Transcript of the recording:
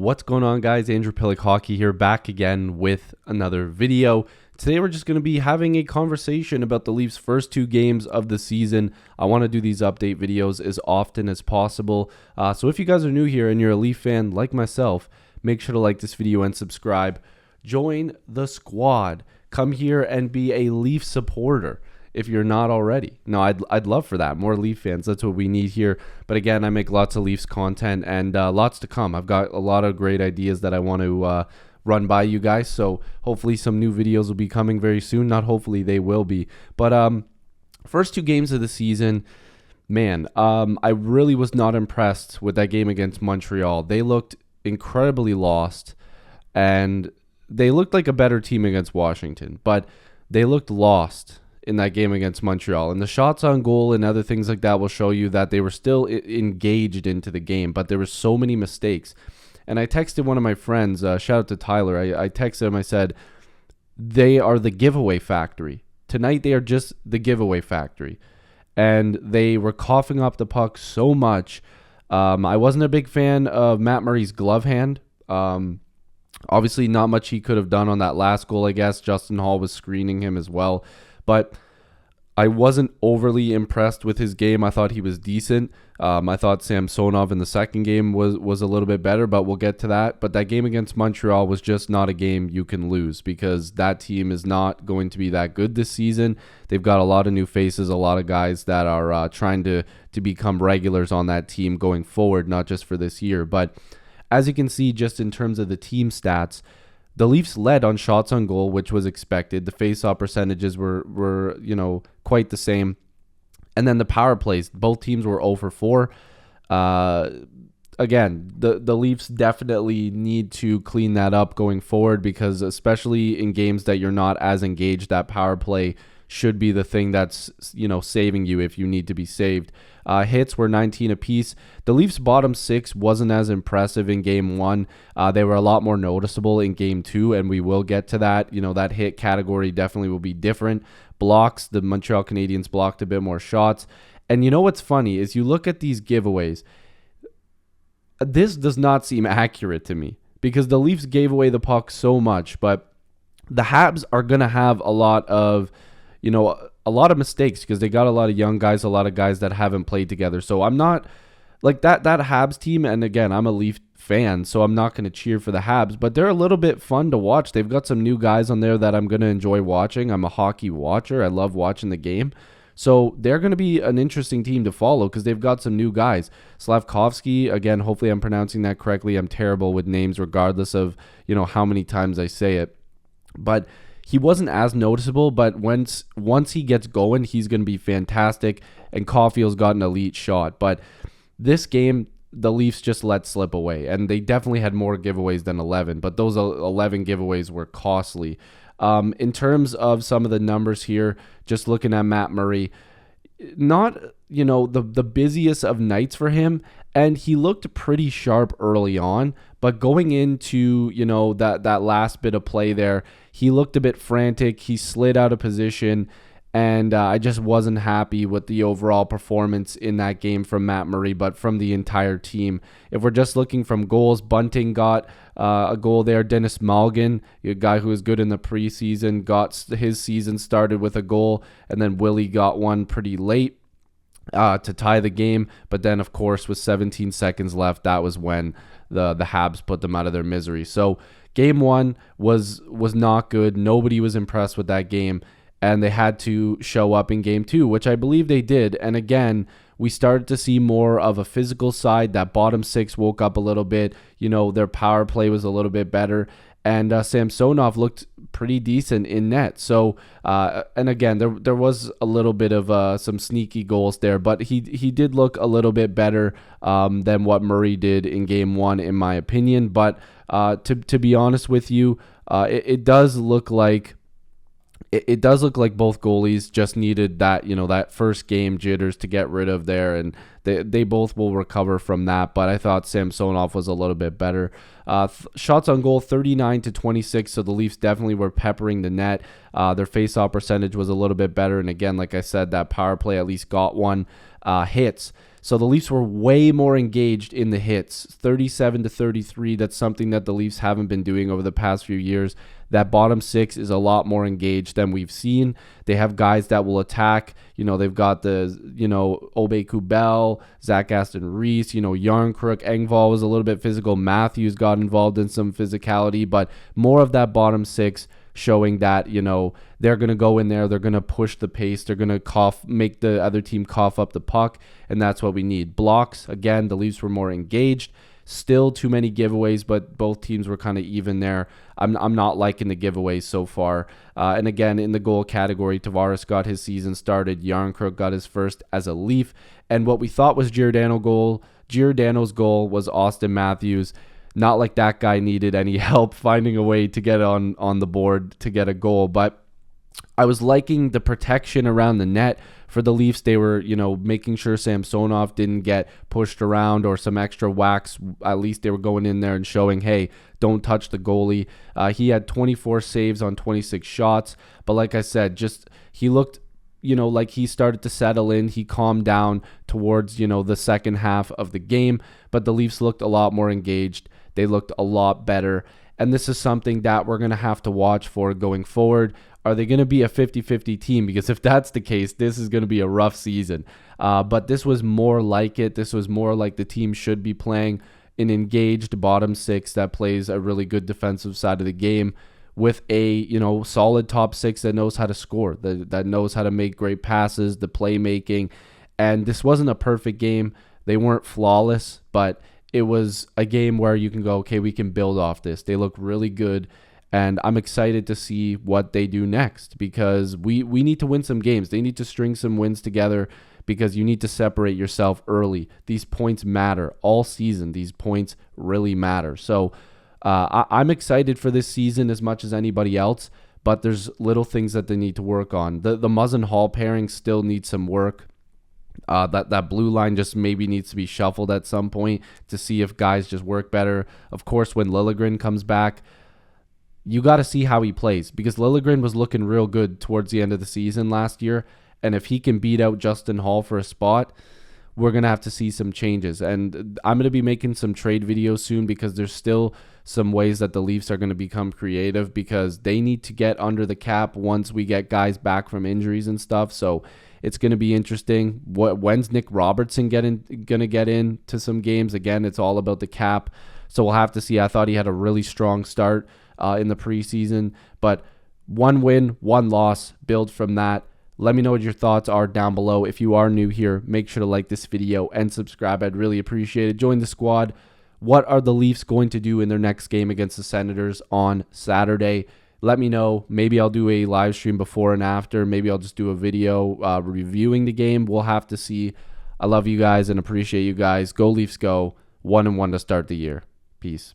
What's going on, guys? Andrew Piluk Hockey here, back again with another video. Today we're just going to be having a conversation about the Leafs' first two games of the season. I want to do these update videos as often as possible. So if you guys are new here and you're a Leaf fan like myself, make sure to like this video and subscribe. Join the squad. Come here and be a Leaf supporter if you're not already. No, I'd love for that. More Leaf fans. That's what we need here. But again, I make lots of Leafs content and lots to come. I've got a lot of great ideas that I want to run by you guys. So hopefully some new videos will be coming very soon. Not hopefully, they will be. But first two games of the season, man, I really was not impressed with that game against Montreal. They looked incredibly lost, and they looked like a better team against Washington, but they looked lost in that game against Montreal. And the shots on goal and other things like that will show you that they were still engaged into the game, but there were so many mistakes. And I texted one of my friends, shout out to Tyler, I texted him, I said, they are the giveaway factory. Tonight they are just the giveaway factory. And they were coughing up the puck so much. I wasn't a big fan of Matt Murray's glove hand. Obviously not much he could have done on that last goal, I guess. Justin Hall was screening him as well. But I wasn't overly impressed with his game. I thought he was decent. I thought Samsonov in the second game was a little bit better, but we'll get to that. But that game against Montreal was just not a game you can lose, because that team is not going to be that good this season. They've got a lot of new faces, a lot of guys that are trying to become regulars on that team going forward, not just for this year. But as you can see, just in terms of the team stats, the Leafs led on shots on goal, which was expected. The face-off percentages were quite the same. And then the power plays, both teams were 0 for 4. Again, the Leafs definitely need to clean that up going forward, because especially in games that you're not as engaged, that power play should be the thing that's, saving you if you need to be saved. Hits were 19 apiece. The Leafs' bottom six wasn't as impressive in game one. They were a lot more noticeable in game two, and we will get to that. That hit category definitely will be different. Blocks, the Montreal Canadiens blocked a bit more shots. And what's funny is you look at these giveaways. This does not seem accurate to me, because the Leafs gave away the puck so much, but the Habs are going to have a lot of mistakes, because they got a lot of young guys, a lot of guys that haven't played together. So I'm not like that Habs team. And again, I'm a Leaf fan, so I'm not going to cheer for the Habs, but they're a little bit fun to watch. They've got some new guys on there that I'm going to enjoy watching. I'm a hockey watcher. I love watching the game. So they're going to be an interesting team to follow, because they've got some new guys. Slavkovsky, again, hopefully I'm pronouncing that correctly. I'm terrible with names regardless of, how many times I say it. But he wasn't as noticeable, but once he gets going, he's going to be fantastic. And Caulfield's got an elite shot. But this game, the Leafs just let slip away, and they definitely had more giveaways than 11, but those 11 giveaways were costly. In terms of some of the numbers here, just looking at Matt Murray, not the busiest of nights for him, and he looked pretty sharp early on, but going into that last bit of play there, he looked a bit frantic. He slid out of position, and I just wasn't happy with the overall performance in that game from Matt Murray, but from the entire team. If we're just looking from goals, Bunting got a goal there. Dennis Malgin, a guy who was good in the preseason, got his season started with a goal, and then Willie got one pretty late to tie the game. But then, of course, with 17 seconds left, that was when the Habs put them out of their misery. So game one was not good. Nobody was impressed with that game. And they had to show up in game two, which I believe they did. And again, we started to see more of a physical side. That bottom six woke up a little bit. Their power play was a little bit better. And Samsonov looked pretty decent in net. So, and again, there was a little bit of some sneaky goals there. But he did look a little bit better than what Murray did in game one, in my opinion. But to be honest with you, it does look like it does look like both goalies just needed that, that first game jitters to get rid of there, and they both will recover from that. But I thought Samsonov was a little bit better. Shots on goal 39-26, so the Leafs definitely were peppering the net. Their face-off percentage was a little bit better, and again, like I said, that power play at least got one. Hits. So the Leafs were way more engaged in the hits, 37-33. That's something that the Leafs haven't been doing over the past few years. That bottom six is a lot more engaged than we've seen. They have guys that will attack. They've got the, Obey Kubel, Zach Aston Reese, Yarncrook, Engvall was a little bit physical. Matthews got involved in some physicality, but more of that bottom six showing that, they're going to go in there, they're going to push the pace, they're going to make the other team cough up the puck, and that's what we need. Blocks, again, the Leafs were more engaged. Still too many giveaways, but both teams were kind of even there. I'm not liking the giveaways so far. And again, in the goal category, Tavares got his season started. Yarncrook got his first as a Leaf. And what we thought was Giordano's goal was Austin Matthews. Not like that guy needed any help finding a way to get on the board to get a goal. But I was liking the protection around the net for the Leafs. They were, making sure Samsonov didn't get pushed around or some extra whacks. At least they were going in there and showing, hey, don't touch the goalie. He had 24 saves on 26 shots. But like I said, he looked, like he started to settle in. He calmed down towards, the second half of the game. But the Leafs looked a lot more engaged. They looked a lot better. And this is something that we're going to have to watch for going forward. Are they going to be a 50-50 team? Because if that's the case, this is going to be a rough season. But this was more like it. This was more like the team should be playing an engaged bottom six that plays a really good defensive side of the game with a, solid top six that knows how to score, that knows how to make great passes, the playmaking. And this wasn't a perfect game. They weren't flawless, but it was a game where you can go, okay, we can build off this. They look really good. And I'm excited to see what they do next, because we need to win some games. They need to string some wins together, because you need to separate yourself early. These points matter all season. These points really matter. So I'm excited for this season as much as anybody else, but there's little things that they need to work on. The Muzzin Hall pairing still needs some work. That blue line just maybe needs to be shuffled at some point to see if guys just work better. Of course, when Liljegren comes back, you got to see how he plays, because Liljegren was looking real good towards the end of the season last year. And if he can beat out Justin Hall for a spot, we're going to have to see some changes. And I'm going to be making some trade videos soon, because there's still some ways that the Leafs are going to become creative, because they need to get under the cap once we get guys back from injuries and stuff. So it's going to be interesting. When's Nick Robertson going to get into some games? Again, it's all about the cap. So we'll have to see. I thought he had a really strong start in the preseason, but 1 win, 1 loss, build from that. Let me know what your thoughts are down below. If you are new here, make sure to like this video and subscribe. I'd really appreciate it. Join the squad. What are the Leafs going to do in their next game against the Senators on Saturday? Let me know. Maybe I'll do a live stream before and after. Maybe I'll just do a video reviewing the game. We'll have to see. I love you guys and appreciate you guys. Go Leafs go. 1-1 to start the year. Peace.